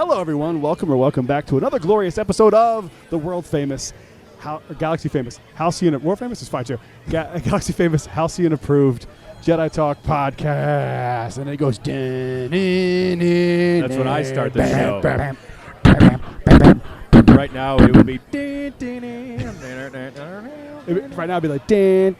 Hello, everyone. Welcome back to another glorious episode of the world-famous, galaxy-famous, Halcyon, world-famous is fine, too, galaxy-famous, Halcyon-approved Jedi Talk podcast. And it goes... That's when I start the show. Right now, it would be... Right now, it'd be like... Yeah.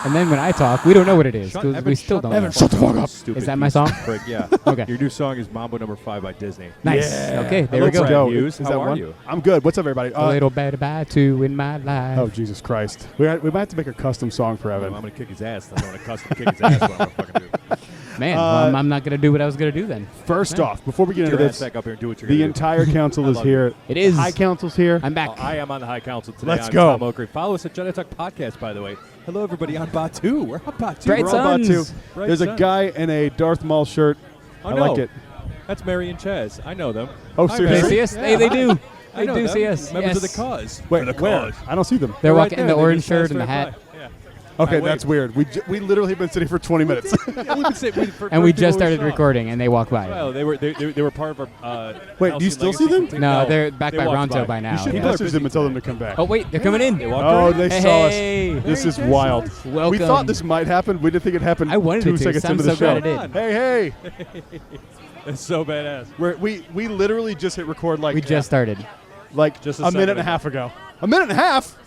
And then when I talk, we don't know what it is because we still don't know. Evan, shut the fuck up. Is that my song? Yeah. Okay. Your new song is Mambo No. 5 by Disney. Nice. Yeah. Okay, there we go. Go. Hughes, Is how that are one? you? I'm good. What's up, everybody? A little bit about two in my life. Oh, Jesus Christ. We might have to make a custom song for Evan. I'm going to kick his ass. I'm going to custom kick his ass. What I'm going to fucking do. Man, well, I'm not going to do what I was going to do then. First off, before we get into Get your ass this, back up here and do what you're the going to do. entire council is here. It is. The High Council's here. I'm back. I am on the High Council today. Let's I'm go. Tom Oakley. Follow us at Jedi Talk Podcast, by the way. Hello, everybody on Batuu. We're on Batuu. Bright We're on Suns. Batuu. Bright There's a Suns. guy in a Darth Maul shirt. Oh, I no. like it. That's Mary and Chaz. I know them. Oh, Hi, They seriously? see us? Yeah, They hi. do. I They know do them. see us. Members Yes. of the cause. Wait, For the where? cause. I don't see them. They're Right walking in there. the They orange just passed shirt and the right hat. by. Yeah. Okay, I that's waved. weird. We literally have been sitting for 20 minutes. And we just started recording, and they walk by. Well, they were part of our. Wait, do you still see them? No, they're back they by walked Ronto by now. You should People are message busy them and tell them to today. come back. Oh, wait, they're coming in. They walked Oh, right they in. saw us. Hey. This is wild. Welcome. We thought this might happen. We didn't think it happened I wanted 2 it to, seconds so I'm into the so show. glad it did. Hey. It's so badass. We literally just hit record We just started. Just a a minute second and a ago. half ago. A minute and a half?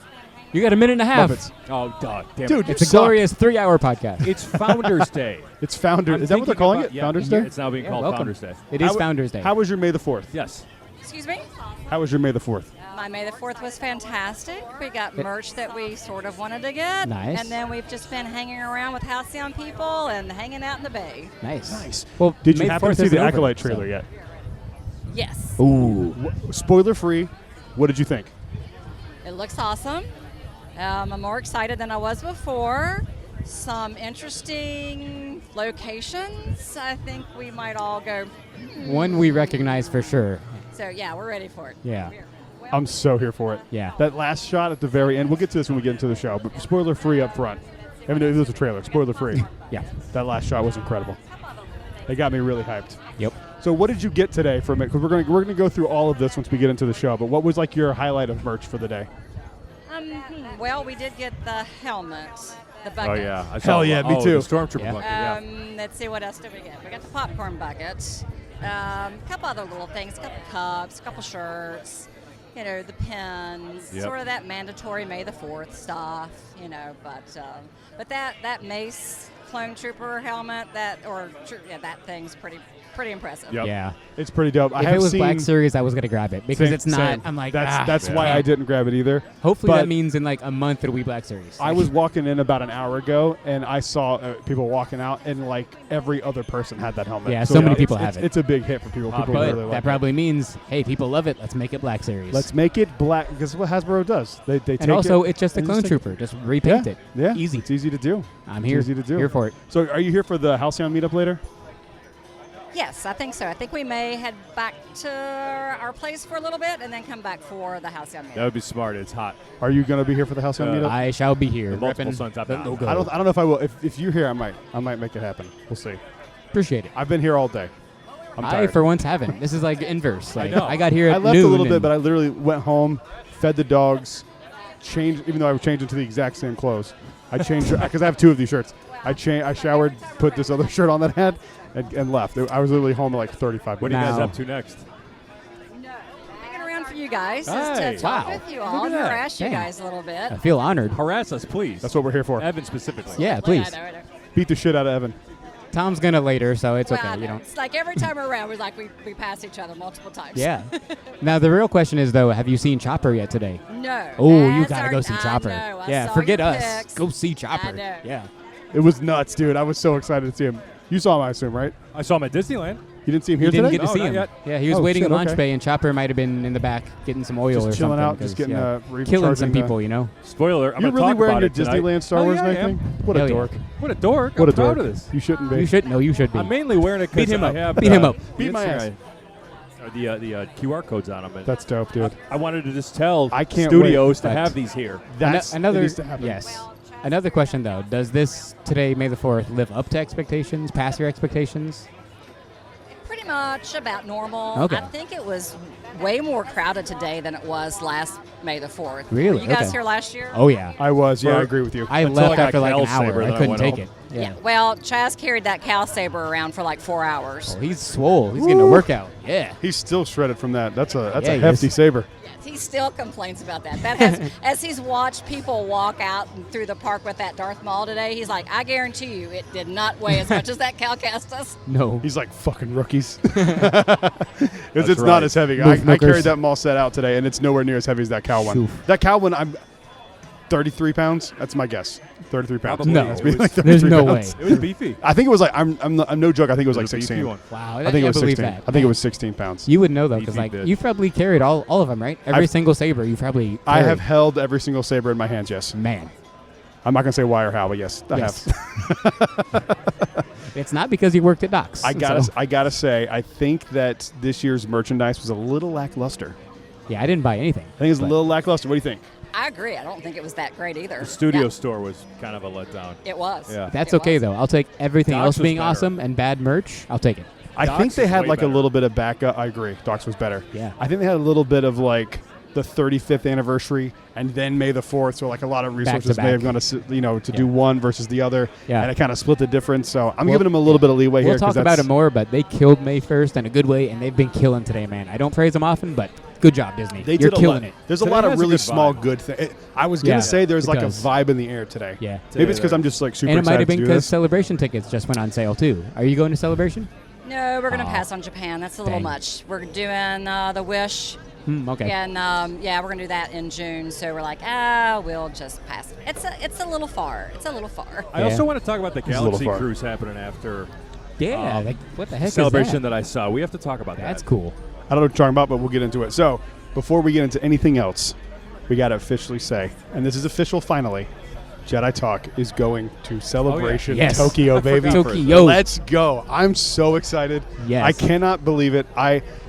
You got a minute and a half. Muppets. Oh, dog. Damn Dude, it. It's a suck. glorious 3-hour podcast. It's Founders Day. It's Founder. I'm Is that what they're thinking calling about- it? yeah, Founders yeah, Day? It's now being Yeah, called welcome. Founders Day. It is How- Founders Day. How was your May the 4th? Yes. Excuse me? How was your May the 4th? My May the 4th was fantastic. We got merch that we sort of wanted to get. Nice. And then we've just been hanging around with Halcyon people and hanging out in the bay. Nice. Well, Did you May happen to 4th see isn't the over, Acolyte so- trailer yet? Yes. Ooh. Spoiler free. What did you think? It looks awesome. I'm more excited than I was before. Some interesting locations. I think we might all go. One we recognize for sure. So, yeah, we're ready for it. Yeah. I'm so here for it. Yeah. That last shot at the very end. We'll get to this when we get into the show, but spoiler free up front. Even though it was a trailer, spoiler free. Yeah. That last shot was incredible. It got me really hyped. Yep. So what did you get today from it? Because we're gonna go through all of this once we get into the show. But what was like your highlight of merch for the day? Well, we did get the helmet, the bucket. Oh, yeah. I Hell yeah, me too. The Stormtrooper Yeah. bucket, yeah. Let's see, what else did we get? We got the popcorn bucket, a couple other little things, a couple cups, a couple shirts, the pins, Yep. sort of that mandatory May the 4th stuff, But that Mace clone trooper helmet, that thing's pretty impressive. Yep. Yeah. It's pretty dope. If it was Black Series, I was going to grab it because Same- it's not. same. I'm like, that's why yeah. I didn't grab it either. Hopefully But that means in like a month it'll be Black Series. I was walking in about an hour ago, and I saw people walking out, and like every other person had that helmet. Yeah, so many people it's- have it. It's a big hit for people. People but really like that it. probably means, hey, people love it. Let's make it Black Series. Let's make it black, because what Hasbro does. They take and also, it it's just a and clone take trooper. Just repaint it. Yeah, Easy. It's easy to do. I'm It's here. easy to do. Here for it. So, are you here for the Halcyon meetup later? Yes, I think so. I think we may head back to our place for a little bit and then come back for the Halcyon meeting. That would be smart. It's hot. Are you going to be here for the Halcyon meetup? I shall be here. The multiple repping suns up the now. logo. I don't know if I will. If you're here, I might make it happen. We'll see. Appreciate it. I've been here all day. I'm I, tired. for once, haven't. This is like inverse. Like, know. I got here at I left noon a little bit, and- but I literally went home, fed the dogs, changed. Even though I was changing to the exact same clothes, I changed because I have two of these shirts. I showered, put this other shirt on that I had, and left. I was literally home at like 35 What are you minutes. guys Now- up to next? Hanging around for you guys, just Hey. to talk Wow. with you Look all, at that. harass you Dang. guys a little bit. I feel honored. Harass us, please. That's what we're here for. Evan specifically. Yeah, please. I know. Beat the shit out of Evan. Tom's gonna later, so it's Well, okay. I You know. don't. It's like every time we're around, we pass each other multiple times. Yeah. Now the real question is though, have you seen Chopper yet today? No. Oh, you that's gotta our- go see I Chopper. know, I Yeah, saw forget your us. pics. Go see Chopper. I know. Yeah. It was nuts, dude. I was so excited to see him. You saw him, I assume, right? I saw him at Disneyland. You didn't see him here You didn't today? get to No, see not him. yet. Yeah, he was Oh, waiting shit, in launch okay. bay, and Chopper might have been in the back getting some oil Just or chilling something. out, just 'cause, getting killing some recharging people, you know. Spoiler, I'm You're going to really talk wearing about your it tonight. Disneyland Star Oh, Wars yeah, I night am. thing? What a Hell yeah. dork. What a dork. What I'm a proud dork. of this. You shouldn't be. You should. No, you should be. I'm mainly wearing it Beat because him I up. have Beat him up. Beat my ass. the QR codes on them. And That's dope, dude. I wanted to just tell I can't studios to wait. have these here. That's another. it needs to happen. Yes. Another question though: does this today, May the 4th, live up to expectations? Pass your expectations? It pretty much about normal. Okay. I think it was way more crowded today than it was last May the 4th. Really? Were you guys Okay. here last year? Oh yeah. I was. Yeah, I agree with you. I Until left I got after like an Cal Saber, hour. then I I couldn't went take home. it. Yeah. Well, Chaz carried that Cal Saber around for like 4 hours. Oh, he's swole. He's getting a Woo. workout. Yeah. He's still shredded from that. That's Yeah, a he hefty is. saber. Yes, he still complains about that. That has, as he's watched people walk out through the park with that Darth Maul today, he's like, I guarantee you, it did not weigh as much as that Cal Kestis. No. He's like fucking rookies. Because it's not right. as heavy. Move I Mookers. carried that mall set out today, and it's nowhere near as heavy as that cow one. Oof. That cow one, I'm 33 pounds. That's my guess. 33 pounds. Probably. No. It's been It like was- There's 33 no pounds. way. It was beefy. I think it was like I'm no joke. I think it was like It a beefy 16. one. Wow. I think it was believe 16. that. I think it was 16 pounds. You would know though, because Beefy like bitch. you probably carried all of them, right? Every I've- single saber you probably. I carried. have held every single saber in my hands. Yes. Man, I'm not gonna say why or how, but yes, I Yes. have. it's not because you worked at Doc's. I gotta so- I gotta say, I think that this year's merchandise was a little lackluster. Yeah, I didn't buy anything. I think it's a but- little lackluster. What do you think? I agree. I don't think it was that great either. The studio Yeah, store was kind of a letdown. it was. Yeah. That's It okay was. though. I'll take everything Doc's else was being better. awesome and bad merch. I'll take it. I Doc's think they is had way like a better. little bit of backup. I agree. Doc's was better. Yeah. I think they had a little bit of like the 35th anniversary and then May the 4th. So like a lot of resources may back. have gone to do Yeah. one versus the other. Yeah. And it kind of split the difference. So I'm Well, giving them a little bit of leeway We'll here. 'cause talk about that's- it more, but they killed May 1st in a good way, and they've been killing today, man. I don't praise them often, but good job, Disney. They You're did a killing lot. it. There's a Today lot of has a really good small vibe. good things. I was Yeah. gonna say there's It like does. a vibe in the air today. Yeah. Maybe it's because I'm just like super And it might have excited been to do because this. Celebration tickets just went on sale too. Are you going to Celebration? No, we're going to Aw. pass on Japan. That's a little Dang. much. We're doing the Wish. Okay. And yeah, we're gonna do that in June. So we're like, we'll just pass. It's a little far. It's a little far. I Yeah. also want to talk about the a little Galaxy far. Cruise happening after Yeah. Like, what the heck celebration is that? that I saw. We have to talk about That's that. cool. I don't know what you're talking about, but we'll get into it. So before we get into anything else, we got to officially say, and this is official finally, Jedi Talk is going to Celebration Yes. Tokyo, I baby. forgot for a Tokyo. Let's go. I'm so excited. Yes. I cannot believe it.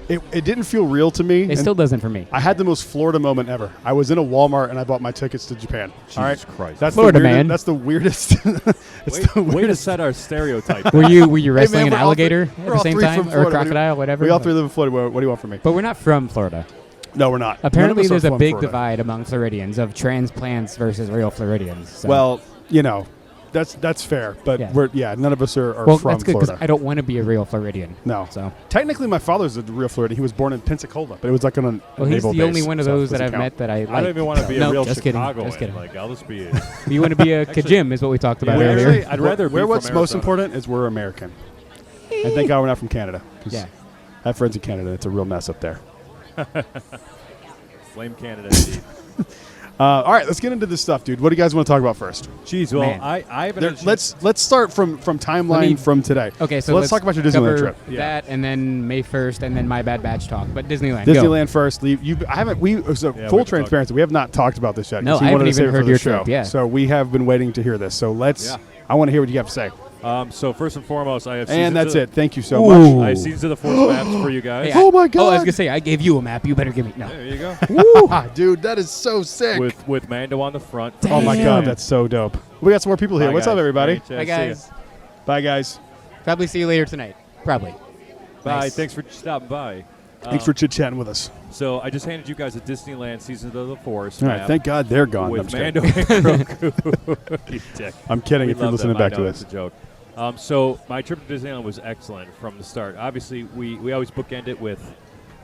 It didn't feel real to me. It and still doesn't for me. I had the most Florida moment ever. I was in a Walmart and I bought my tickets to Japan. All right. Jesus Christ. That's Florida the weirdest, man. That's the weirdest. It's the Way to weirdest. set our stereotype. Were you wrestling man, an we're all three- alligator we're at the all same three time, from or a Florida. What do you- crocodile, whatever? We all three live in Florida. What do you want from me? But we're not from Florida. No, we're not. Apparently, None of us there's are a from big Florida. divide among Floridians of transplants versus real Floridians. So. Well, that's fair, but none of us are well, from that's good because Florida. I don't want to be a real Floridian. No. So, Technically, my father's a real Floridian. He was born in Pensacola, but it was like on a well, he's naval the only base, one of so it those that doesn't I've count. met that I like. I don't even want to be No, a real just kidding, Chicagoan. just kidding. Like, I'll just be. You want to be a Actually- Kajim, is what we talked about Yeah, earlier. actually, I'd rather be Where from what's most Arizona. important is we're American. And thank God we're not from Canada. 'Cause Yeah. I have friends in Canada. It's a real mess up there. Blame Canada. Indeed. All right, let's get into this stuff, dude. What do you guys want to talk about first? Jeez, well, Man. I haven't. There, had a chance- let's start from timeline from today. Okay, so let's talk about your Disneyland cover trip. Yeah. That, and then May 1st, and then my bad batch talk. But Disneyland. go. Disneyland first. I haven't. So Yeah, full we can transparency. We have not talked about this yet. 'cause No, we I wanted haven't to save even it for heard the your show. trip, yeah. So we have been waiting to hear this. So let's. Yeah. I want to hear what you have to say. So first and foremost, I have. And Seasons that's of, it. Thank you so Ooh. much. I have Seasons of the Force maps for you guys. Hey, Oh my Oh, I was God. gonna say I gave you a map. You better give me no. There you go. Woo, dude, that is so sick. with Mando on the front. Oh my Damn. God, that's so dope. We got some more people here. Bye, What's guys. up, everybody? Great to Bye see ya. guys. Bye, guys. Probably see you later tonight. Probably. Bye. Nice. Thanks for stopping by. Thanks for chit chatting with us. So I just handed you guys a Disneyland Seasons of the Force All right, map thank God they're gone. I'm with just kidding. Mando and Grogu. You dick. I'm kidding We if you're love listening them. I back to know, this. It's a joke. So my trip to Disneyland was excellent from the start. Obviously, we always bookend it with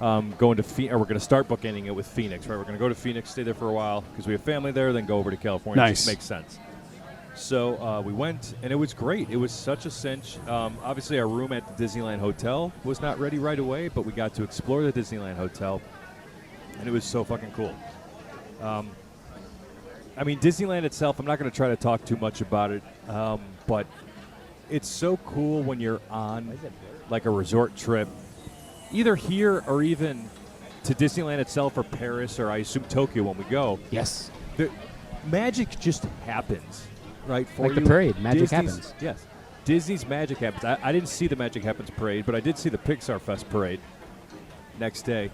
going to Phoenix, or we're going to start bookending it with Phoenix, right? We're going to go to Phoenix, stay there for a while because we have family there, then go over to California. It Nice. just makes sense. So we went, and it was great. It was such a cinch. Obviously, our room at the Disneyland Hotel was not ready right away, but we got to explore the Disneyland Hotel, and it was so fucking cool. I mean, Disneyland itself, I'm not going to try to talk too much about it, but it's so cool when you're on like a resort trip, either here or even to Disneyland itself or Paris or I assume Tokyo when we go. Yes. The magic just happens, right? For Like the you. parade, magic Disney's- happens. Yes. Disney's magic happens. I didn't see the Magic Happens parade, but I did see the Pixar Fest parade next day.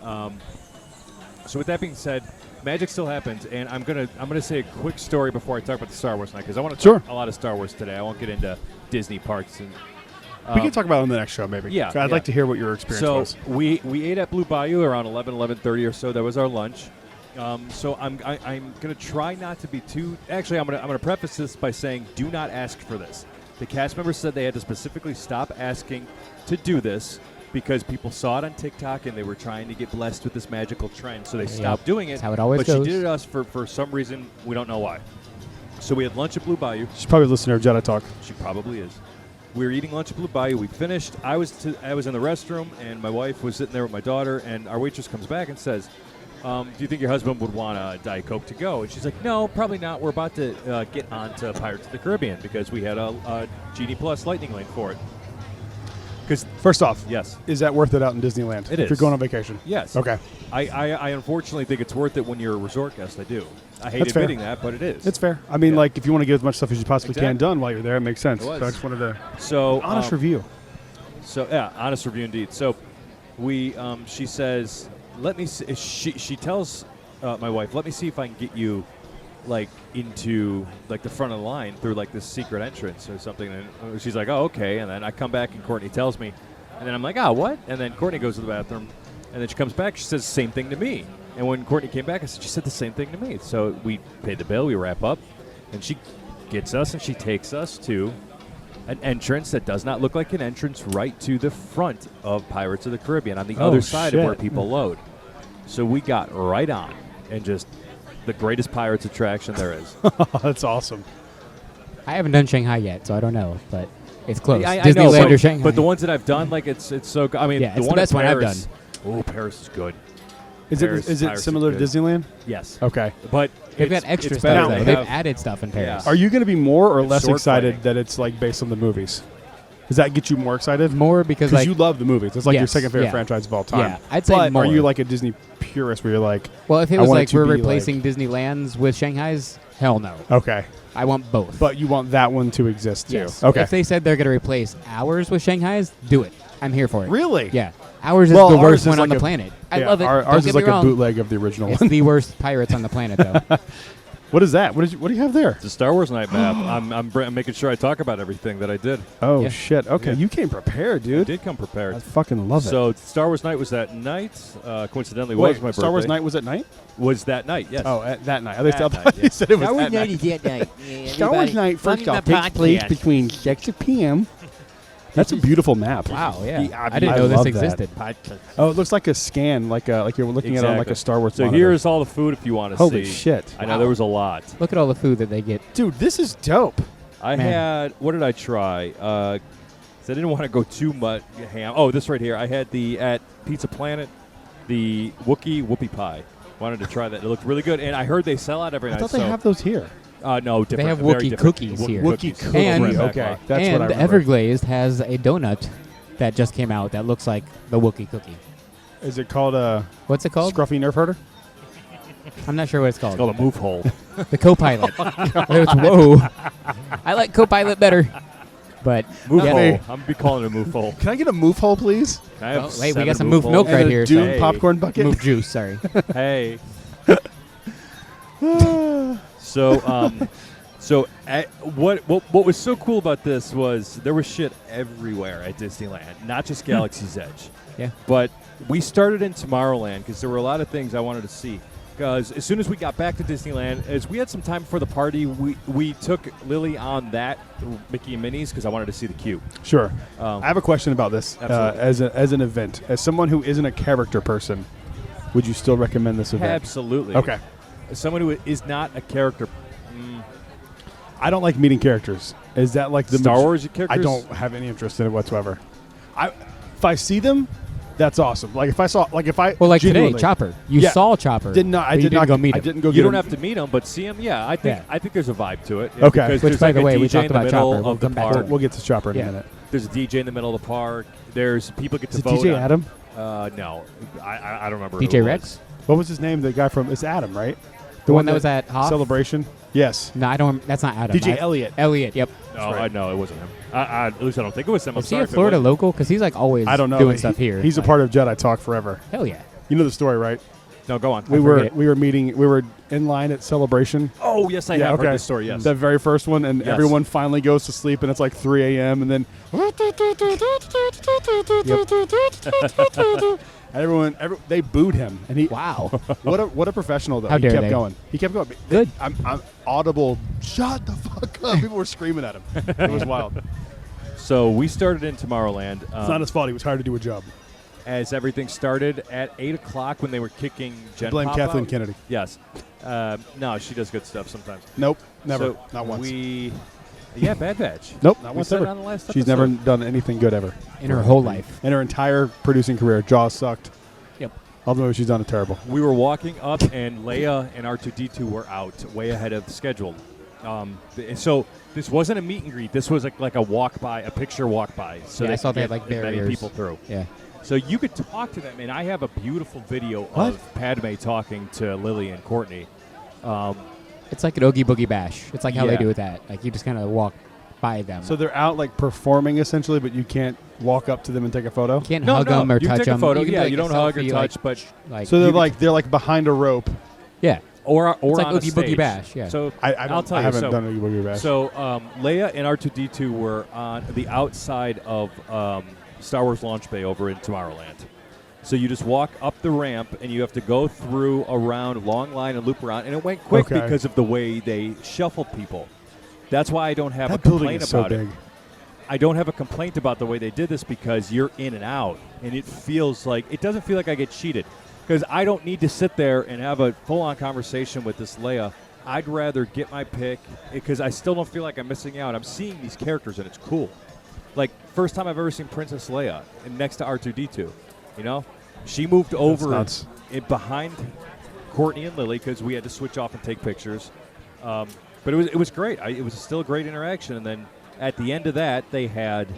So with that being said, magic still happens, and I'm gonna say a quick story before I talk about the Star Wars night because I want to Sure. talk a lot of Star Wars today. I won't get into Disney parks and We can talk about it on the next show, maybe. Yeah, I'd like to hear what your experience So was. we ate at Blue Bayou around 11:30 or so. That was our lunch. So I'm gonna try not to be too. Actually, I'm gonna preface this by saying, do not ask for this. The cast members said they had to specifically stop asking to do this because people saw it on TikTok and they were trying to get blessed with this magical trend. So they stopped doing it. That's how it always but goes. she did it to us for some reason. We don't know why. So we had lunch at Blue Bayou. She's probably a listener of Jedi Talk. She probably is. We were eating lunch at Blue Bayou. We finished. I was in the restroom, and my wife was sitting there with my daughter, and our waitress comes back and says, do you think your husband would want a Diet Coke to go? And she's like, no, probably not. We're about to get on to Pirates of the Caribbean because we had a Genie Plus Lightning Lane for it. Because First off, yes, is that worth it out in Disneyland? It If you're is. going on vacation? yes. Okay. I unfortunately think it's worth it when you're a resort guest. I do. I hate That's fair. admitting that, but it is. It's fair. I mean, Yeah. like, if you want to get as much stuff as you possibly can Exactly. done while you're there, it makes sense. It was. So I just wanted to So honest review. So yeah, honest review indeed. So we, she says, let me. See, she tells my wife, let me see if I can get you, like into like the front of the line through like this secret entrance or something. And she's like, oh okay. And then I come back and Courtney tells me, and then I'm like, oh what? And then Courtney goes to the bathroom, and then she comes back. She says the same thing to me. And when Courtney came back, I said, she said the same thing to me. So we paid the bill, we wrap up, and she gets us and she takes us to an entrance that does not look like an entrance right to the front of Pirates of the Caribbean on the other side of where shit. people load. So we got right on and just the greatest Pirates attraction there is. That's awesome. I haven't done Shanghai yet, so I don't know, but it's close. I know, Disneyland but, or Shanghai. but the ones that I've done, like it's so good. I mean, Yeah, the it's one the best in one I've Paris, Oh, Paris is good. Is Paris- it Paris similar is to good. Disneyland? Yes. Okay. But They've it's- got extra it's stuff. better. Though. They They've have- added stuff in Paris. Are you going to be more or It's less sword excited fighting. that it's like based on the movies? Does that get you more excited? More because Because like you love the movies. It's like your Yes, second favorite yeah. franchise of all time. Yeah, I'd say but more. are you like a Disney purist where you're like, well, if it I was want it like to we're be, replacing Disneyland's with Shanghai's, hell no. okay, I want both. but you want that one to exist too? yes. Okay. If they said they're going to replace ours with Shanghai's, do it. I'm here for it. Really? Yeah. Ours is Well, the ours worst is one on like the a- planet. I Yeah, love it. Ours Don't is get like me a wrong. bootleg of the original It's one. the worst pirates on the planet, though. What is that? What do you have there? It's a Star Wars night map. I'm making sure I talk about everything that I did. Oh Yeah. shit! Okay, Yeah. you came prepared, I dude. did come prepared. I fucking love it. So Star Wars night was that night. Coincidentally, Wait, was my birthday. Star Wars night was at night? was that night. Yes. Oh, at that night. At least I That thought night, you yeah. said it was at night. that night. Star Wars night, first off, takes place between 6 p.m. That's a beautiful map. Wow, yeah. Yeah, I didn't I know this love that. existed. Oh, it looks like a scan, like you're looking at it on like Exactly. a Star Wars So monitor. here's all the food if you want to Holy see. shit. I know there was a lot. Look at all the food that they get. Dude, this is dope. I Man. had, what did I try? 'Cause I didn't want to go too much ham. Oh, this right here. I had at Pizza Planet, the Wookiee pie. Wanted to try that. It looked really good. And I heard they sell out every I night. thought they so have those here. no, different. have very Wookiee different. cookies here. Wookiee cookies. And- Okay, that's what I and remember. Everglazed has a donut that just came out that looks like the Wookiee cookie. Is it called a What's it called? Scruffy Nerf Herder? I'm not sure what it's called. It's called a move hole. The co-pilot. Whoa. I like co-pilot better. But Move yeah, hole. Hey. I'm be calling it a move hole. Can I get a moof hole, please? Can I have Oh, wait, we 7 got some move move milk holes? right and here, a Dune so- Hey. popcorn bucket? move juice, sorry. Hey. What was so cool about this was there was shit everywhere at Disneyland, not just Galaxy's Edge. Yeah. But we started in Tomorrowland because there were a lot of things I wanted to see. Because as soon as we got back to Disneyland, as we had some time for the party, we took Lily on that Mickey and Minnie's because I wanted to see the queue. Sure. Um, I have a question about this. Absolutely. As an event, as someone who isn't a character person, would you still recommend this event? Absolutely. Okay. As someone who is not a character, I don't like meeting characters. Is that like the Star Wars characters? I don't have any interest in it whatsoever. If I see them, that's awesome. Like if I saw, like if I Well, like today, genuinely- Chopper. You Yeah. saw Chopper. did not. I but you did didn't not go meet I him. didn't go. You get don't him. have to meet them, but see them. Yeah, I think there's a vibe to it. Okay. Because Which, there's by like the a way, DJ we talked in the about middle Chopper. We'll of the come back to park. it. We'll get to Chopper in Yeah. a minute. There's a DJ in the middle of the park. There's people get to Is it vote. DJ on- Adam? No, I don't remember. who DJ it was. Rex? What was his name? The guy from it's Adam, right? The one that was at Hoff? Celebration. Yes. No, I don't. That's not Adam. DJ I- Elliott. Elliott, yep. No, right. no, it wasn't him. At least I don't think it was him. I'm Is he sorry a if it Florida was. local? Because he's like always I don't know. doing He- stuff here. He's a part of Jedi Talk forever. Hell yeah. You know the story, right? No, go on. We were in line at Celebration. Oh, yes, I have heard this story, yes. The very first one, and Yes. everyone finally goes to sleep, and it's like 3 a.m., and then everyone they booed him, and he Wow. what a professional though. How He dare kept they. going. He kept going. Good. I'm audible. Shut the fuck up! People were screaming at him. It was wild. So we started in Tomorrowland. It's not his fault. He was hired to do a job. As everything started at 8 o'clock when they were kicking Jen Blame Pop Kathleen out. Kennedy. Yes. No, she does good stuff sometimes. Nope, never. So Not once. Bad Batch. Nope, We not once said ever. it on the last She's episode. never done anything good ever. In her whole life. In her entire producing career, Jaws sucked. Yep. All the movies she's done are terrible. We were walking up, and Leia and R2-D2 were out, way ahead of schedule. And so this wasn't a meet and greet. This was like a walk by, a picture walk by. So Yeah, I saw they had get like as many barriers. people through. Yeah. So you could talk to them, and I have a beautiful video of Padme talking to Lily and Courtney. It's like an Oogie Boogie Bash. It's like how they Yeah. do with that. Like you just kind of walk by them. So they're out like performing essentially, but you can't walk up to them and take a photo. you can't No, hug no, them or you can touch take a them. photo. You can Yeah, take you a don't hug or selfie, touch, but like So they're like behind a rope. yeah. or It's like on a Oogie Boogie stage. Bash, yeah. So I'll tell you. haven't so, done a Boogie Bash. So Leia and R2-D2 were on the outside of Star Wars Launch Bay over in Tomorrowland. So you just walk up the ramp, and you have to go through around long line and loop around, and it went quick Okay. because of the way they shuffled people. That's why I don't have that a building complaint is so about it. big. I don't have a complaint about the way they did this because you're in and out, and it doesn't feel like I get cheated because I don't need to sit there and have a full-on conversation with this Leia. I'd rather get my pick because I still don't feel like I'm missing out. I'm seeing these characters, and it's cool. Like, first time I've ever seen Princess Leia and next to R2-D2, you know? She moved over nuts. behind Courtney and Lily because we had to switch off and take pictures. But it was great. It was still a great interaction. And then at the end of that, they had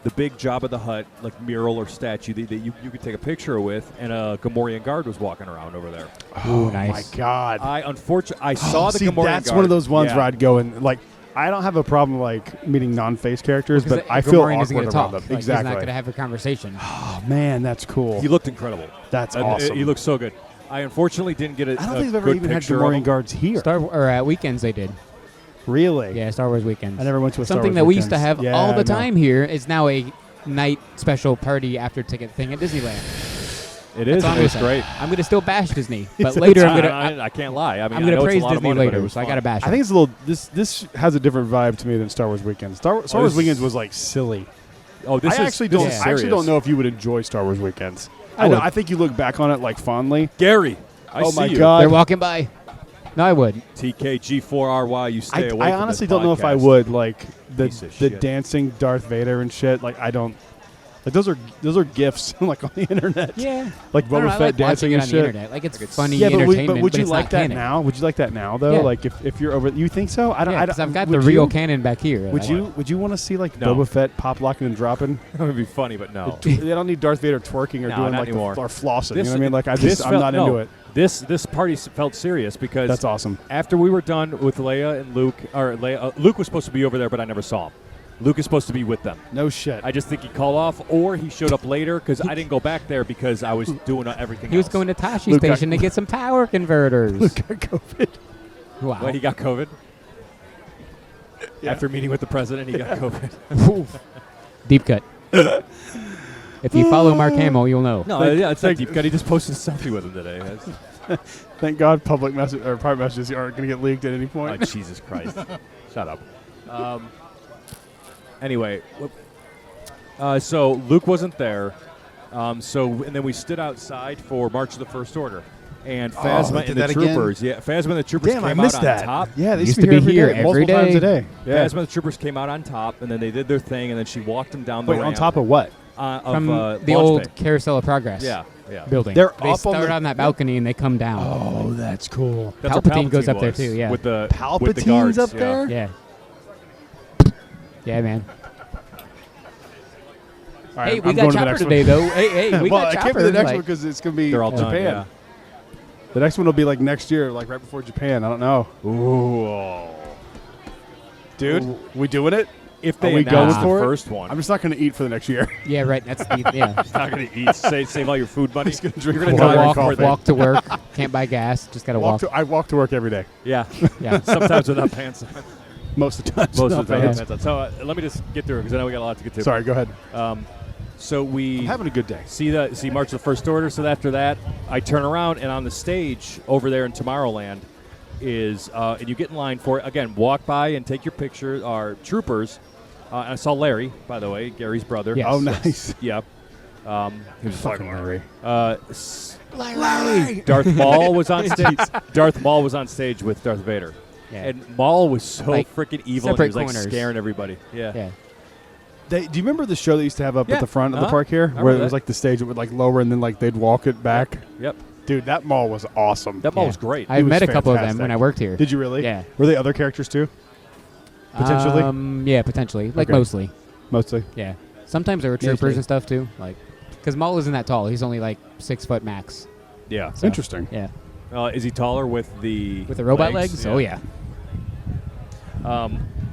the big Jabba the Hutt like mural or statue that you could take a picture with, and a Gamorrean guard was walking around over there. Ooh, Oh nice. my God. I saw the See, Gamorrean that's guard. one of those ones Yeah. where I'd go and like. I don't have a problem like meeting non-face characters, Because but I feel Gamorrean isn't awkward gonna around talk. them. Like, Exactly. He's not going to have a conversation. Oh man, that's cool. He looked incredible. That's And, awesome. He looked so good. I unfortunately didn't get a I don't a think I've ever good even had picture of him. Gamorrean guards here. At weekends they did. Really? Yeah, Star Wars weekends. I never went to a Star Something Wars that we used to weekends. have Yeah, all the I know. time here is now a night special party after ticket thing at Disneyland. It is. That's It was awesome. great. I'm going to still bash Disney, but said later I can't lie. I mean, I'm I going know to it's praise a lot of Disney money, but it later, was so I fun. got to bash I them. think it's a little. This has a different vibe to me than Star Wars Weekends. Star Wars this- Weekends was like silly. Oh, this I is actually this don't. is I actually don't serious. know if you would enjoy Star Wars Weekends. I I know. would. I think you look back on it like fondly. Gary, I Oh see my you. God. They're walking by. No, I would. TKG4RY, you stay away I from honestly this don't know if I podcast. would like the Piece of the shit. dancing Darth Vader and shit. Like I don't. Like those are gifs like on the internet. Yeah. Like I don't know, Boba I Fett like dancing watching it and on shit. the internet. Like it's funny Yeah, entertainment, would you it's like not that canon. now? Would you like that now though? Yeah. Like if you're over, you think so? I don't. Yeah, I because don't. I've got the would real you- canon back here. Would Like, you want to see like No. Boba Fett pop locking and dropping? That would be funny, but no. They don't need Darth Vader twerking or No, doing not like anymore. or flossing. This- you know what I mean? Like this I'm felt- not no. into it. This party felt serious because That's awesome. after we were done with Leia and Luke, Luke was supposed to be over there, but I never saw him. Luke is supposed to be with them. No shit. I just think he called off, or he showed up later because I didn't go back there because I was doing everything he was else. going to Tashi Luke got- Station to get some power converters. Luke got COVID. Wow. Well, he got COVID. Yeah. After meeting with the president, he got COVID. Deep cut. If you follow Mark Hamill, you'll know. No, yeah, it's not deep cut. He just posted a selfie with him today. That's- Thank God public message or private messages aren't going to get leaked at any Oh, point. Jesus Christ. Shut up. Anyway, so Luke wasn't there. And then we stood outside for March of the First Order. And Phasma they did and the that again? Troopers. Yeah, Phasma and the Troopers Damn, I came out missed on that. top. Yeah, they Used used to be here every multiple times a day. day. Yeah. Phasma and the Troopers came out on top, and then they did their thing, and then she walked them down the Wait, ramp. on top of what? From of the Launch old Bay. Carousel of Progress Yeah, yeah. building. They're they up on start the- on that balcony and they come down. Oh, that's cool. That's where Palpatine goes up there was, too, yeah. With the Palpatine's with the guards, up yeah. there? Yeah. Yeah, man. All right, Hey, we I'm got going to the Chopper next today, one. though. Hey, we well, got it Chopper. can't be the next like- one because it's going to be They're all done, Japan. yeah. The next one will be like next year, like right before Japan. I don't know. Ooh. Dude, we doing it? If they Are we announce going the for it? first one, I'm just not going to eat for the next year. Yeah, right. That's the yeah. not going to eat. Save all your food money. Just gonna drink You're gonna water die and right coffee. before Walk to work. Can't buy gas. Just gotta walk. I walk to work every day, Yeah, Yeah. sometimes without pants on. most of the time. Most of the time, No, with pants on. So let me just get through it because I know we got a lot to get to. Sorry, go ahead. So we I'm having a good day. see March of the First Order. So after that, I turn around and on the stage over there in Tomorrowland is and you get in line for it. Again, walk by and take your picture. Our troopers. And I saw Larry, by the way, Gary's brother. Yes. Oh, nice. Yep. He was Fucking Larry. Larry. Darth Maul was on stage. Darth Maul was on stage with Darth Vader. Yeah. And Maul was so Like, freaking evil. And he was like separate corners. scaring everybody. Yeah. Yeah. Do you remember the show they used to have up Yeah. at the front of the Uh-huh. park here, I where remember it was that. like the stage that would like lower and then like they'd walk it back? Yep. Dude, that mall was awesome. That Maul Yeah. was great. I was met a couple of them fantastic. when I worked here. Did you really? Yeah. Were they other characters too? Potentially? Yeah, potentially. Like Okay. mostly. Mostly. Yeah. Sometimes there were Mostly. troopers and stuff too. Like, because Maul isn't that tall. He's only like 6 foot max. Yeah. So, Interesting. Yeah. Is he taller with the robot legs? Oh yeah.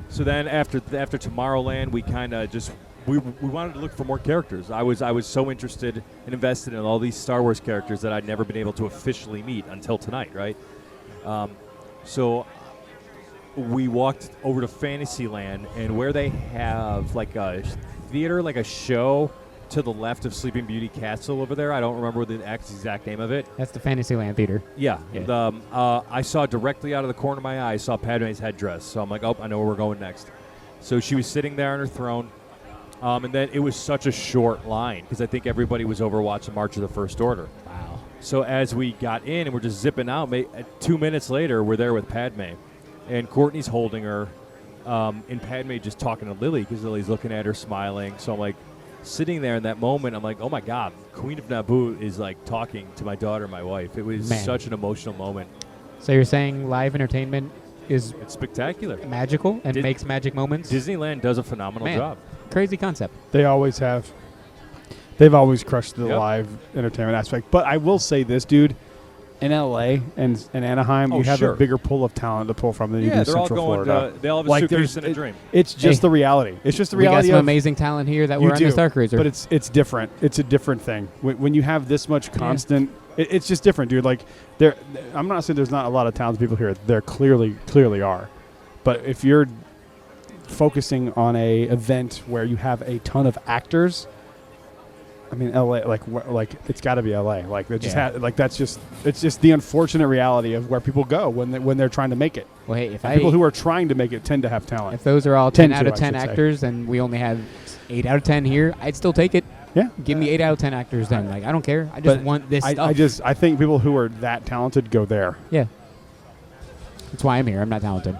So then after Tomorrowland, we kind of just we wanted to look for more characters. I was so interested and invested in all these Star Wars characters that I'd never been able to officially meet until tonight, right? So we walked over to Fantasyland, and where they have like a theater, like a show to the left of Sleeping Beauty Castle over there. I don't remember the exact name of it. That's the Fantasyland Theater. Yeah. Yeah. I saw directly out of the corner of my eye, I saw Padme's headdress. So I'm like, oh, I know where we're going next. So she was sitting there on her throne. And then it was such a short line because I think everybody was over watching March of the First Order. Wow. So as we got in and we're just zipping out, 2 minutes later, we're there with Padme. And Courtney's holding her. And Padme just talking to Lily because Lily's looking at her smiling. So I'm like, sitting there in that moment, I'm like, oh my God, Queen of Naboo is like talking to my daughter, my wife. It was Man. such an emotional moment. So you're saying live entertainment is It's spectacular. magical and Dis- makes magic moments? Disneyland does a phenomenal Man. job. Crazy concept. They always have. They've always crushed the Yep. live entertainment aspect. But I will say this, dude. In LA and Anaheim, Oh, you have sure. a bigger pool of talent to pull from than you do Yeah, in they're all Central going Florida. they all have a Like, suitcase there's- and a dream. It's just Hey. the reality. It's just the We got reality some of amazing talent here that you were on do, the Star Cruiser. but it's different. It's a different thing. When you have this much constant, it's just different, dude. Like I'm not saying there's not a lot of talented people here. There clearly are, but if you're focusing on a event where you have a ton of actors, I mean, LA, like it's got to be LA. Like it just Yeah. it's just the unfortunate reality of where people go when they're trying to make it. well, hey, if And people who are trying to make it tend to have talent. if those are all 10 10 out to, of I 10 should say. actors and we only have 8 out of 10 here, I'd still take it. Yeah. Give me 8 out of 10 actors then. Like, I don't care. I just But want this stuff. I think people who are that talented go there. Yeah. That's why I'm here. I'm not talented.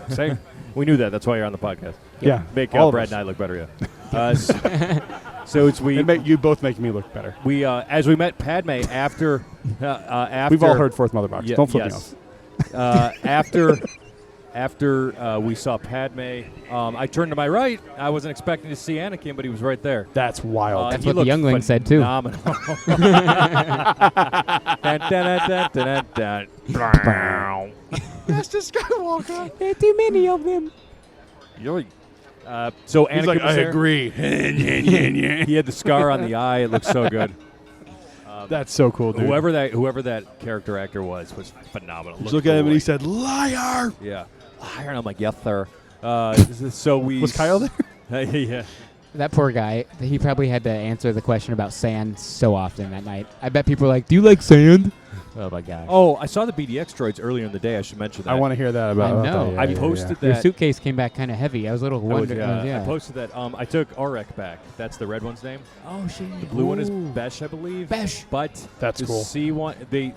Same. We knew that. That's why you're on the podcast. Yeah. Make all of Brad us. and I look better, yeah. So it's You both make me look better. we as we met Padme after We've all heard Fourth Mother Box. Yeah, Don't flip me yes. off. After we saw Padme, I turned to my right. I wasn't expecting to see Anakin, but he was right there. That's wild. That's He what the looked youngling said, too. phenomenal. Dun, dun, dun, dun, dun, dun. Master Skywalker. There are too many of them. So Anakin He's like, was I there. agree. He had the scar on the eye. It looked so good. That's so cool, dude. Whoever that character actor was phenomenal. Just Looked look at him and he great. said, "Liar." "Yeah, liar." And I'm like, "Yes, sir." So we Was Kyle there? yeah. That poor guy, he probably had to answer the question about sand so often that night. I bet people were like, do you like sand? Oh, my gosh. Oh, I saw the BDX droids earlier in the day. I should mention that. I want to hear that about. I know. that. I posted Your that. suitcase came back kind of heavy. I was a little I was- wondering. I posted that. I took Aurek back. That's the red one's name. Oh, shit. The blue one is Besh, I believe. Besh. But That's the cool. C one, they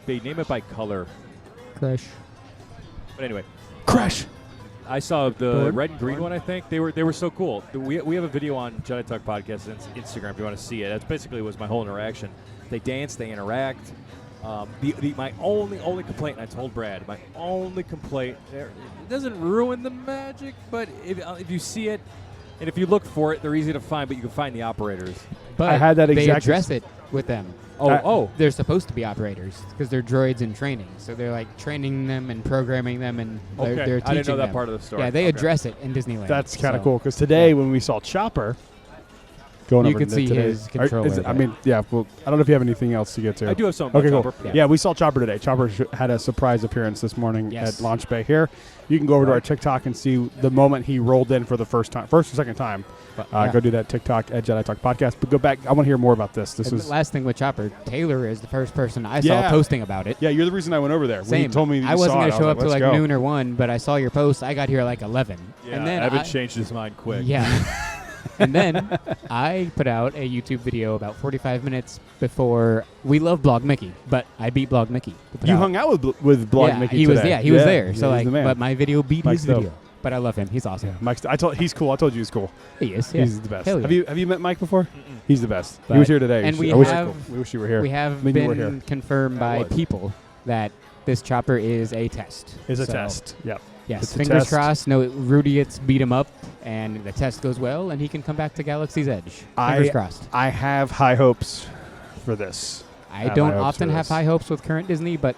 name it by color. Crush. But anyway, Crash. I saw the Bird? red and green one. I think they were so cool. We have a video on Jedi Talk Podcast and Instagram if you want to see it. That's basically was my whole interaction. They dance, they interact. My only complaint, and I told Brad, my only complaint, it doesn't ruin the magic, but if you see it and if you look for it, they're easy to find, but you can find the operators. But I had that they exact- address it with them. They're supposed to be operators because they're droids in training. So they're like training them and programming them, and they're teaching I didn't know that them. part of the story. Yeah, they address it in Disneyland. That's kind of cool because today when we saw Chopper going You over could to see today's- his controller I there. mean, yeah. Well, I don't know if you have anything else to get to. I do have something Okay, about cool. Chopper. Yeah, we saw Chopper today. Chopper had a surprise appearance this morning Yes. at Launch Bay here. You can go over to our TikTok and see the moment he rolled in for the first or second time. Yeah. Go do that TikTok at Jedi Talk Podcast. But go back. I want to hear more about this. This And was the last thing with Chopper, Taylor is the first person I Yeah. saw posting about it. yeah. You're the reason I went over there. When Same. you told me that I you wasn't saw going it, to I show was up till let's like go. noon or 1, but I saw your post. I got here like 11. Yeah, and then Evan I- changed his mind quick. Yeah. And then I put out a YouTube video about 45 minutes before. We love Blog Mickey, but I beat Blog Mickey. to put You out. hung out with Blog yeah, Mickey he was. today. Yeah, he was there. Yeah, So he's like, the man. but my video beat Mike's his dope. video. But I love him. He's awesome. Mike's. He's cool. I told you he's cool. He is. Yeah. He's the best. Hell yeah. Have you met Mike before? He's the best. But- he was here today. and we I wish, have- we wish you were here. We have I mean, you were been here. confirmed by was. people that this chopper is a test. Is a So, test. Yeah. Yes. It's a Fingers test. crossed. No, Rudy gets beat him up, and the test goes well, and he can come back to Galaxy's Edge. Fingers crossed. I have high hopes for this. I have don't high hopes often for have this. high hopes with current Disney, but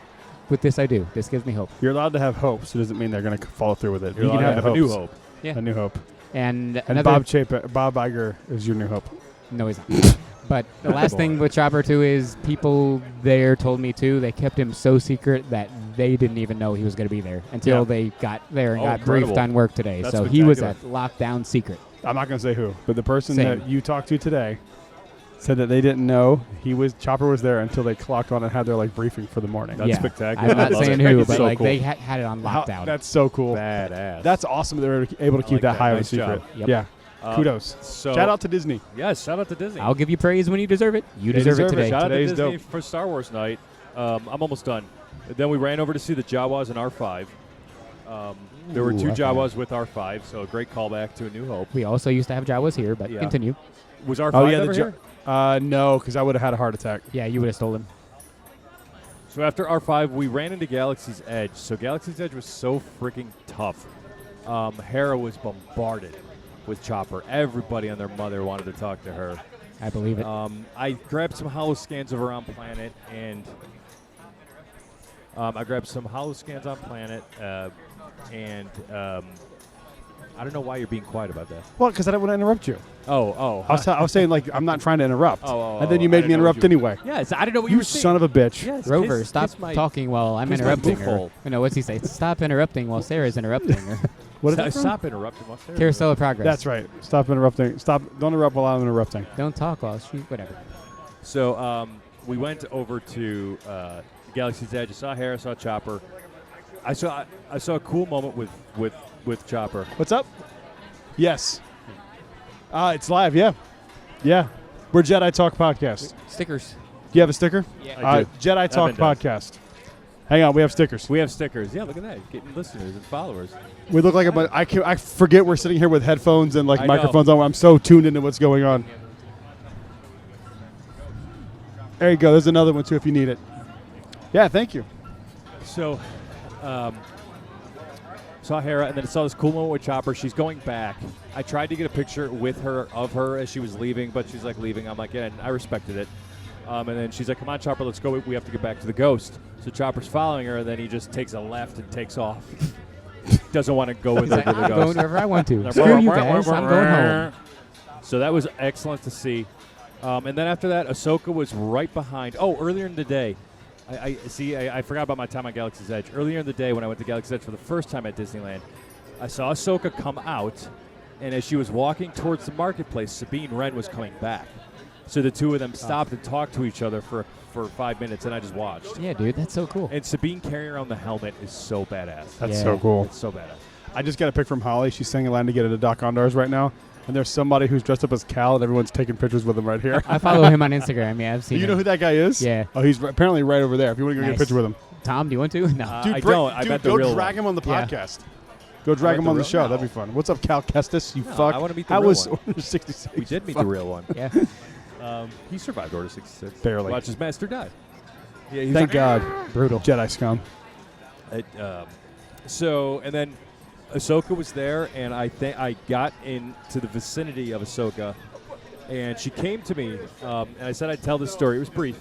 with this I do. This gives me hope. You're allowed to have hopes. It doesn't mean they're going to follow through with it. You're you can allowed to have have a new hopes. hope. Yeah. A new hope. And And another Bob Iger is your new hope. No, he's not. But the last thing with Chopper 2 is people there told me, too, they kept him so secret that they didn't even know he was going to be there until Yeah. they got there and Oh, got incredible. briefed on work today. That's so he was spectacular. at lockdown secret. I'm not going to say who, but the person Same. that you talked to today said that they didn't know Chopper was there until they clocked on and had their briefing for the morning. That's yeah. spectacular. I'm not I love saying it. who, It's but so like cool. they had it on How- lockdown. that's so cool. Badass. That's awesome that they were able to keep like that that. high of a Nice secret. job. Yep. Yeah. Um, Kudos. So Shout out to Disney. Yes, shout out to Disney. I'll give you praise when you deserve it. You They deserve it deserve it. today. Shout out to Today's Disney dope. for Star Wars night. I'm almost done. Then we ran over to see the Jawas in R5. There were Ooh, two R5. Jawas with R5, so a great callback to A New Hope. We also used to have Jawas here, but Yeah. continue. Was R5 Oh, yeah. ever here? No, because I would have had a heart attack. Yeah, you would have stolen. So after R5, we ran into Galaxy's Edge. So Galaxy's Edge was so freaking tough. Hera was bombarded with Chopper. Everybody and their mother wanted to talk to her. I believe it. I grabbed some holo scans of her on Planet, and I grabbed some holo scans on Planet, and I don't know why you're being quiet about that. Well, because I didn't want to interrupt you. Oh. I was saying, like, I'm not trying to interrupt. And then you I made didn't me know what interrupt you- anyway. Yes, I didn't know what You were saying. son of a bitch. Yes, Rover, kiss stop my- talking while I'm kiss my interrupting her. boothole. No, what's he say? Stop interrupting while Sarah's interrupting her. What is Stop, that from? stop interrupting. What's there? Carousel of Progress. That's right. Stop interrupting. Don't interrupt while I'm interrupting. Don't talk while she. Whatever. So we went over to Galaxy's Edge. I saw Hera, saw Chopper. I saw a cool moment with Chopper. What's up? Yes. It's live. Yeah. Yeah. We're Jedi Talk Podcast. Stickers. Do you have a sticker? Yeah. I do. Jedi Talk Evan does. Podcast. Hang on. We have stickers. We have stickers. Yeah, look at that. Getting listeners and followers. We look like a bunch. I forget we're sitting here with headphones and like I know. microphones on. I'm so tuned into what's going on. There you go. There's another one too if you need it. Yeah. Thank you. So, saw Hera, and then saw this cool moment with Chopper. She's going back. I tried to get a picture with her of her as she was leaving, but she's like leaving. I'm like, yeah, and I respected it. And then she's like, come on, Chopper, let's go. We have to get back to the Ghost. So Chopper's following her, and then he just takes a left and takes off. Doesn't want to go with He's her like, to the I'm Ghost. going wherever I want to. Screw you guys. I'm going home. So that was excellent to see. And then after that, Ahsoka was right behind. Oh, earlier in the day, I forgot about my time on Galaxy's Edge. Earlier in the day when I went to Galaxy's Edge for the first time at Disneyland, I saw Ahsoka come out, and as she was walking towards the marketplace, Sabine Wren was coming back. So the two of them stopped and talked to each other for 5 minutes, and I just watched. Yeah, dude, that's so cool. And Sabine carrying around the helmet is so badass. That's Yeah. so cool. It's so badass. I just got a pic from Holly. She's saying a line to get into Doc Ondars right now. And there's somebody who's dressed up as Cal, and everyone's taking pictures with him right here. I follow him on Instagram. Yeah, I've Do seen you him. know who that guy is? Yeah. Oh, he's apparently right over there. If you want to go get a Nice. picture with him. Tom, do you want to? No. Dude, I don't. I bet the go real drag one. him on the Yeah. podcast. Go drag I him bet on the the show. real- That'd be fun. What's up, Cal Kestis? You No, fuck. I wanna meet the How real was one. Order 66? We did meet Fuck. the real one. Yeah. He survived Order 66. Barely. Watch his master die. Yeah, he's Thank God. Brutal. Jedi scum. So, and then Ahsoka was there, and I got into the vicinity of Ahsoka, and she came to me, and I said I'd tell this story. It was brief.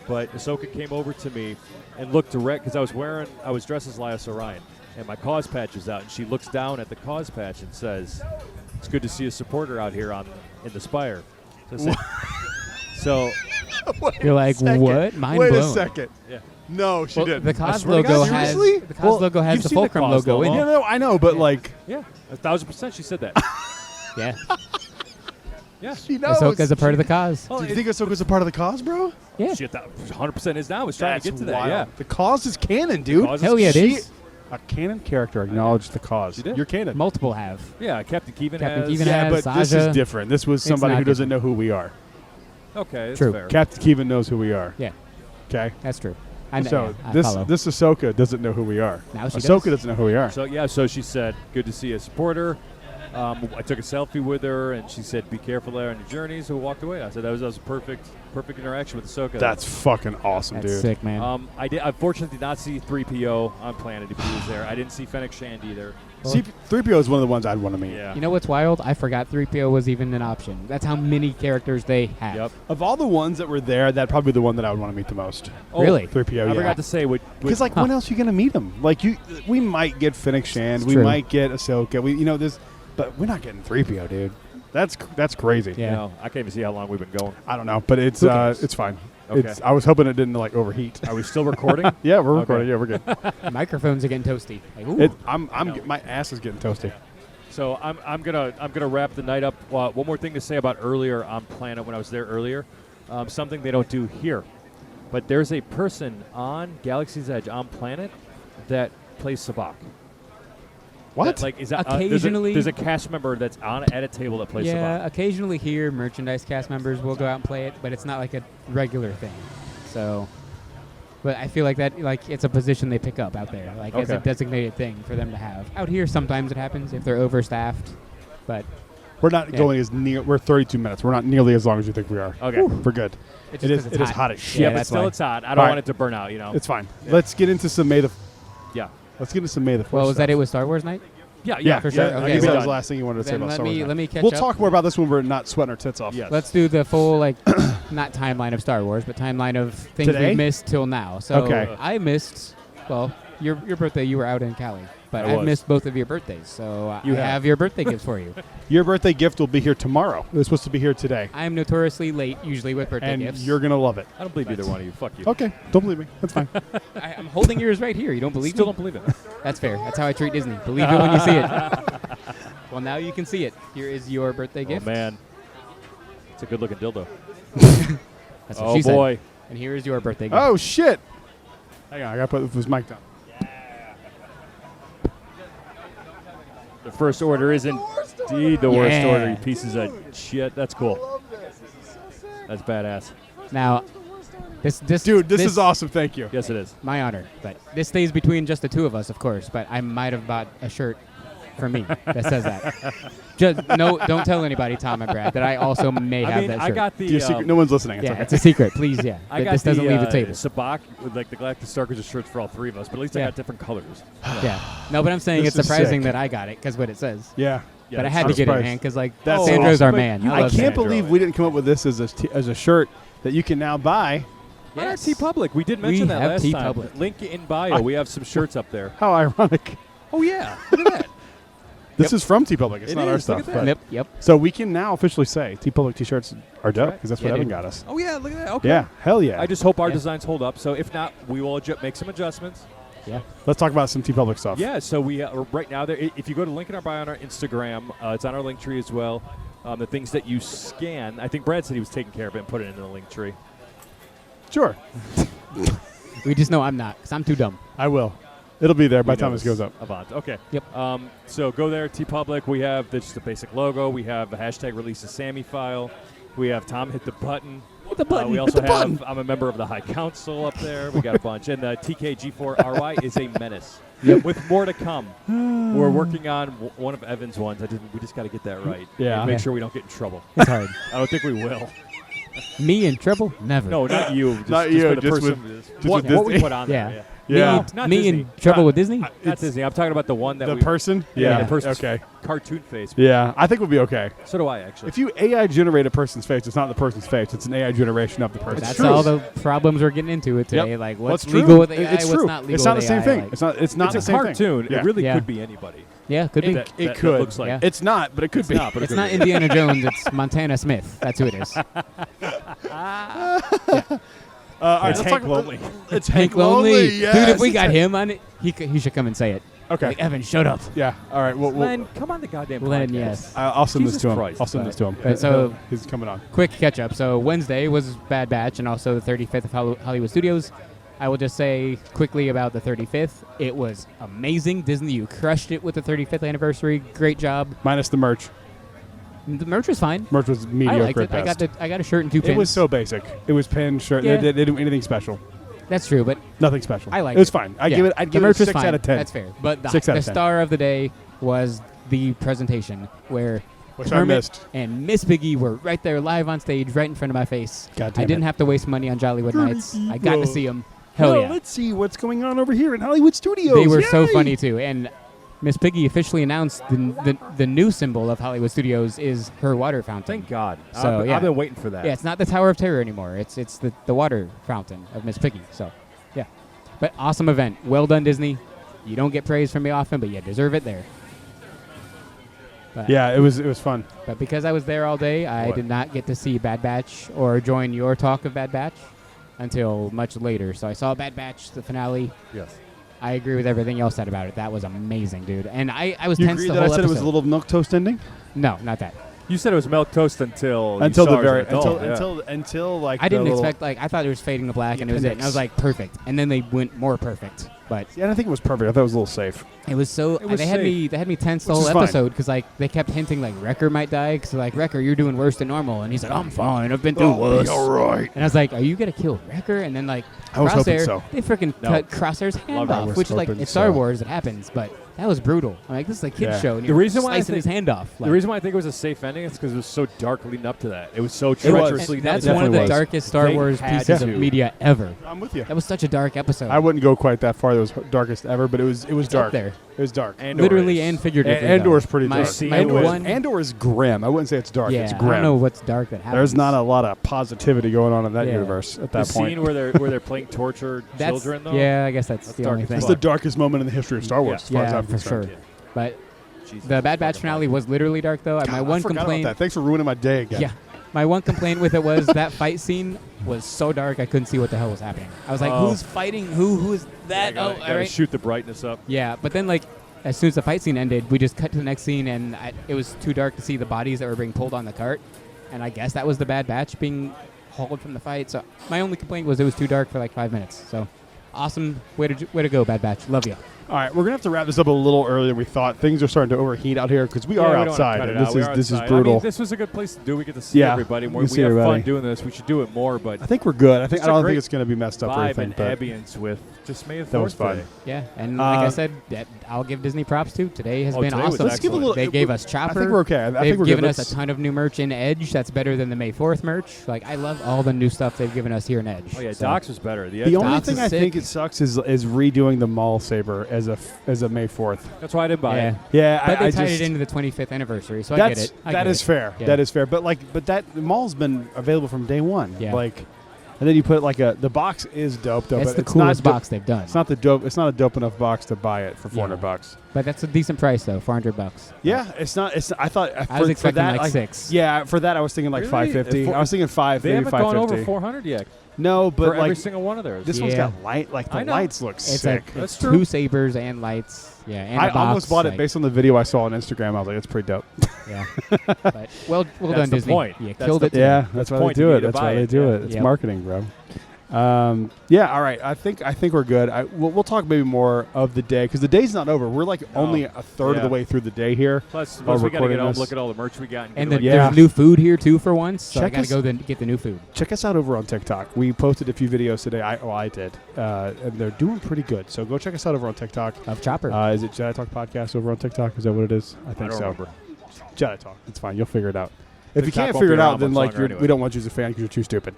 but Ahsoka came over to me and looked direct because I was dressed as Laios Orion, and my cause patch is out, and she looks down at the cause patch and says, "It's good to see a supporter out here in the Spire." So You're like, what? Mind Wait blown. a second. yeah. No, she Well, didn't. the cause swear to God, logo seriously? has the cause logo has you've the seen the Fulcrum cause logo in logo. it. No, I know, but like, Yeah, 1,000% she said that. Yeah, Yeah. she knows. Ahsoka's a part of the cause. Well, Do you think Ahsoka's a part of the cause, bro? Yeah, She 100% is now. I was trying to get to that. wild. Yeah. The cause is canon, dude. Cause hell yeah, it She- is. A canon character acknowledged the cause. She did. You're canon. Multiple have. Yeah, Captain Keevan Captain has. Keevan Yeah, has, but this is Saja. different. This was It's somebody not who doesn't know who we are. Okay, that's True. fair. Captain Keevan knows who we are. Yeah, Okay. that's true. I know. So yeah, I this follow. this Ahsoka doesn't know who we are. Now she Ahsoka does. doesn't know who we are. So she said, "Good to see a supporter." I took a selfie with her, and she said, "Be careful there on your journey." So we walked away. I said, "That was a perfect interaction with Ahsoka." That's fucking awesome, That's dude. sick, man. I unfortunately did not see 3PO on Planet if he was there. I didn't see Fennec Shand either. C3PO is one of the ones I'd want to meet. Yeah. You know what's wild? I forgot 3PO was even an option. That's how many characters they have. Yep. Of all the ones that were there, that'd probably be the one that I would want to meet the most. Really? 3PO, I yeah. forgot to say Because like, when else are you gonna meet him? Like we might get Fennec Shand, It's we true. might get Ahsoka, this, but we're not getting 3PO, dude. That's crazy. Yeah. No, I can't even see how long we've been going. I don't know, but it's Who cares? it's fine. Okay. I was hoping it didn't like overheat. Are we still recording? Yeah, we're Okay. recording. Yeah, we're good. Microphones are getting toasty. Like, ooh. My ass is getting toasty. So I'm gonna wrap the night up. One more thing to say about earlier on Planet when I was there earlier, something they don't do here, but there's a person on Galaxy's Edge on Planet that plays sabacc. What? That, is that Occasionally- there's a cast member that's at a table that plays yeah, sabacc. occasionally here, merchandise cast members will go out and play it, but it's not like a regular thing. So, but I feel like it's a position they pick up out there, like as a Okay. designated thing for them to have. Out here, sometimes it happens if they're overstaffed, but We're not Yeah. going as near. We're 32 minutes. We're not nearly as long as you think we are. Okay. We're good. it's It just is. 'cause It it's is hot as shit. Yeah, Yeah, but that's still why. it's hot. I don't All want right. it to burn out. It's fine. Let's get into some May the. Yeah. Let's get into some May the 1st. Well, was that stuff. it with Star Wars night? Yeah, for sure. I Okay, guess that well- was the last thing you wanted to say Then about let Star Wars. me Night. let me catch We'll up. talk more about this when we're not sweating our tits off. Yes. Let's do the full not timeline of Star Wars, but timeline of things Today? we missed till now. So Okay. I missed. Well, your birthday, you were out in Cali, but I I was. missed both of your birthdays. So You I have. have your birthday gifts for you. Your birthday gift will be here tomorrow. It was supposed to be here today, I am notoriously late usually with birthday and gifts. you're gonna love it. I don't believe either one of you. Fuck you. Okay, don't believe me. That's fine. I'm holding yours right here. You don't believe Still me? don't believe it. That's fair. That's how I treat Disney. Believe it when you see it. Well, now you can see it. Here is your birthday gift. Oh man, it's a good looking dildo. That's what Oh she boy. said. And here is your birthday gift. Oh shit! Hang on, I gotta put this mic down. The first order is indeed the worst Yeah. order, you pieces of shit. That's cool. That's badass. Now, this Dude, this is awesome. Thank you. Yes, it is. My honor. But this stays between just the two of us, of course. But I might have bought a shirt for me that says that. Don't tell anybody, Tom and Brad, that I also may have that shirt. I got the. Your secret, no one's listening. It's yeah, okay. it's a secret. Please, yeah. I got this doesn't leave the table. Sabacc with like the Galactic Starkers shirts for all three of us, but at least I Yeah. got different colors. Yeah. No, but I'm saying This it's is surprising sick. that I got it because what it says. Yeah. Yeah, but I that's had to I'm get it, surprised. man, because That's Sandro's awesome. our But man. you I I love can't Sandro. believe we didn't come up with this as a shirt that you can now buy. On our Yes. T-Public, we did mention We that have last T-Public. time. Link in bio. We have some shirts up there. How ironic. Oh yeah, look at that. This is from TeePublic. It's It not our is. Look stuff. at that. but- Yep. So we can now officially say TeePublic t-shirts are dope right. because that's Yeah, what Evan dude. got us. Oh yeah, look at that. Okay. Yeah, hell yeah. I just hope our Yeah. designs hold up. So if not, we will make some adjustments. Yeah. Let's talk about some TeePublic stuff. Yeah, so we right now there. If you go to link in our bio on our Instagram, it's on our link tree as well. The things that you scan, I think Brad said he was taking care of it and put it into the link tree. Sure. We just know I'm not because I'm too dumb. I will. It'll be there by We the time know this goes up. Avant. Okay. Yep. So go there, TeePublic. We have just the basic logo. We have a hashtag release a Sammy file. We have Tom hit the button. Hit the button. We Hit also the have button. I'm a member of the High Council up there. We got a bunch. And the TKG4RY is a menace. With more to come. We're working on one of Evan's ones. We just got to get that right. Yeah. And make Yeah. sure we don't get in trouble. It's hard. I don't think we will. Me in trouble? Never. No, not you. Just, Not just you, for the just person. with what we Disney. put on Yeah. there. Yeah. Not Me Disney. in trouble with Disney? Not Disney. I'm talking about the one that The we, person? Yeah, the person's Okay. cartoon face. Yeah, I think we'll be okay. So do I, actually. If you AI generate a person's face, it's not the person's face. It's an AI generation of the person. That's True. all the problems we're getting into it today. Yep. Like, Well, what's it's true. legal with AI, It's what's true. not legal It's not the with same AI, thing. like- It's not the it's same a thing. cartoon. Yeah. It really Yeah. could be anybody. Yeah, could be. It could. looks like Yeah. It's not, but it could It's be. not, but it It's could not be. Indiana Jones. It's Montana Smith. That's who it is. All right, It's let's Hank talk- Lonely. It's Hank Lonely. Yes. Dude, if we got him on it, he should come and say it. Okay. Like, Evan, shut up. Yeah. All right. We'll Len, come on the goddamn Len, podcast. yes. I'll send this Jesus to him. Christ. I'll send this to him. But so- he's coming on. Quick catch up. So Wednesday was Bad Batch and also the 35th of Hollywood Studios. I will just say quickly about the 35th. It was amazing. Disney, you crushed it with the 35th anniversary. Great job. Minus the merch. The merch was fine. Merch was I mediocre liked it. at best. I got a shirt and 2 pins. It was so basic. It was pin, shirt. Yeah. They didn't do anything special. That's true, but Nothing special. I liked it. was it. fine. I'd yeah, give it the a merch was 6 fine. out of 10. That's fair. But the 6 out the of 10. star of the day was the presentation where Which I Kermit missed. and Miss Piggy were right there live on stage, right in front of my face. God I damn didn't it. have to waste money on Jollywood Nights. I got Whoa. to see them. Hell Well, yeah. let's see what's going on over here in Hollywood Studios. They were so Yay! funny too. And Miss Piggy officially announced the new symbol of Hollywood Studios is her water fountain. Thank God. So, yeah. I've been waiting for that. Yeah, it's not the Tower of Terror anymore. It's the water fountain of Miss Piggy. So, yeah. But awesome event. Well done, Disney. You don't get praise from me often, but you deserve it there. But, Yeah, it was fun. But because I was there all day, I What? did not get to see Bad Batch or join your talk of Bad Batch until much later. So I saw Bad Batch, the finale. Yes. I agree with everything y'all said about it. That was amazing, dude. And I was You tense agreed the that I whole said it was a episode. little milk toast ending? No, not that. You said it was milk toast until you Until saw the her as very an adult, yeah. until like I didn't the little- expect, like, I thought it was fading to black the and it was it. And I was appendix. like, perfect. And then they went more perfect. But Yeah, I don't think it was perfect. I thought it was a little safe. it was so, It was they had safe. me tense the Which whole is fine. episode because, like, they kept hinting, like, Wrecker might die. Because, like, Wrecker, you're doing worse than normal. And he's like, I'm fine. I've been through worse. right. And I was like, are you going to kill Wrecker? And then, like, I was hoping Crosshair, so. they freaking No. cut Crosshair's hand Love it. I off, was which is like, hoping it's Star so. Wars, it happens, but that was brutal. I'm like, this is a kid's Yeah. show, and The you're reason why I slicing think- his hand off. Like, The reason why I think it was a safe ending is because it was so dark leading up to that. It was so was. treacherously. and that's It one of the definitely was. darkest Star They Wars had pieces to. of media ever. I'm with you. That was such a dark episode. I wouldn't go quite that far. It was darkest ever, but it was It's dark. up there. It was dark. Andor Literally is. and figuratively. Andor's though. pretty my, dark. See, my Andor is- one, Andor is grim. I wouldn't say it's dark. yeah, It's I grim. don't know what's dark that happens. There's not a lot of positivity going on in that Yeah. universe at The that point. scene where they're playing torture That's, children, though. yeah, I guess that's That's the dark only as thing. It's fuck. the darkest moment in the history of Star Wars, as far as Yeah, I'm for concerned. sure. But Jesus, the Bad Batch fucking finale Mike. was literally dark, though. God, My I one forgot complaint. about that. Thanks for ruining my day again. Yeah. My one complaint with it was that fight scene was so dark I couldn't see what the hell was happening. I was like, Oh. who's fighting? Who is that? Gotta, oh, gotta all right. shoot the brightness up. Yeah, but then like as soon as the fight scene ended, we just cut to the next scene and it was too dark to see the bodies that were being pulled on the cart. And I guess that was the Bad Batch being hauled from the fight. So my only complaint was it was too dark for like 5 minutes. So awesome. Way to go, Bad Batch. Love you. All right, we're gonna have to wrap this up a little earlier than we thought. Things are starting to overheat out here because we are Yeah, we don't wanna outside, cut it and out. We are this is outside. brutal. I mean, this was a good place to do. We get to see Yeah, everybody. we We, can see have everybody. fun doing this. We should do it more, but I think we're good. I Just a don't great think it's gonna be messed up or vibe anything. and But ambience with just May the 4th that was fun. today. Yeah, and like I Uh, said, I'll give Disney props too. Today has Oh, been today was awesome. Let's give a excellent. little. They gave us Chopper. I think we're okay. I They've think we're given good. us a ton of new merch in Edge. That's better than the May 4th merch. Like I love all the new stuff they've given us here in Edge. Oh yeah, So, Docs was better. The Edge- only Docs thing is I think sick. it sucks is redoing the Maul saber as a May 4th. That's why I didn't buy Yeah, it. Yeah, but they I tied just, it into the 25th anniversary, so I get it. That is fair. Yeah. That is fair. But that Maul's been available from day one. Yeah. Like, and then you put like the box is dope though. It's but the it's coolest not box they've done. It's not the dope. It's not a dope enough box to buy it for Yeah. $400. But that's a decent price though, $400. Yeah, it's not. It's. I thought. I was expecting that, like 6. Yeah, for that I was thinking like Really? $550. I was thinking $5. They maybe haven't gone over $550. 400 yet No, but for every like single one of theirs. this one's Yeah. got light. Like the I know. lights look It's sick. like That's it's true. 2 sabers and lights. Yeah, and I a box, almost bought it like, based on the video I saw on Instagram. I was like, it's pretty dope. Yeah. But well That's done, the Disney. point. You That's killed the it. today. Yeah, that's why they point. do You it. need to That's buy why they it, do yeah. it. It's Yep. marketing, bro. Yeah, all right. I think we're good. We'll talk maybe more of the day because the day's not over. We're like only a third of Yeah. the way through the day here. Plus while we got to recording get home, this. look at all the merch we got, And get Yeah. there's new food here too for once. So Check I gotta us- go then get the new food. Check us out over on TikTok. We posted a few videos today. I did, and they're doing pretty good. So go check us out over on TikTok. Of Chopper. Is it Jedi Talk Podcast over on TikTok? Is that what it is? I think don't so. remember. Jedi Talk. It's fine. You'll figure it out. If you TikTok can't won't figure be it around out, then much like longer we anyway. don't want you as a fan because you're too stupid.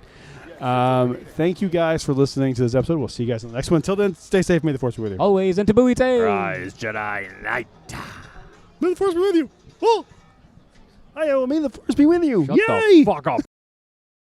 Thank you guys for listening to this episode. We'll see you guys in the next one. Until then, stay safe. May the force be with you. Always into Bowie Rise, Jedi Knight. May the force be with you. Oh, may the force be with you. Shut Yay! the fuck up.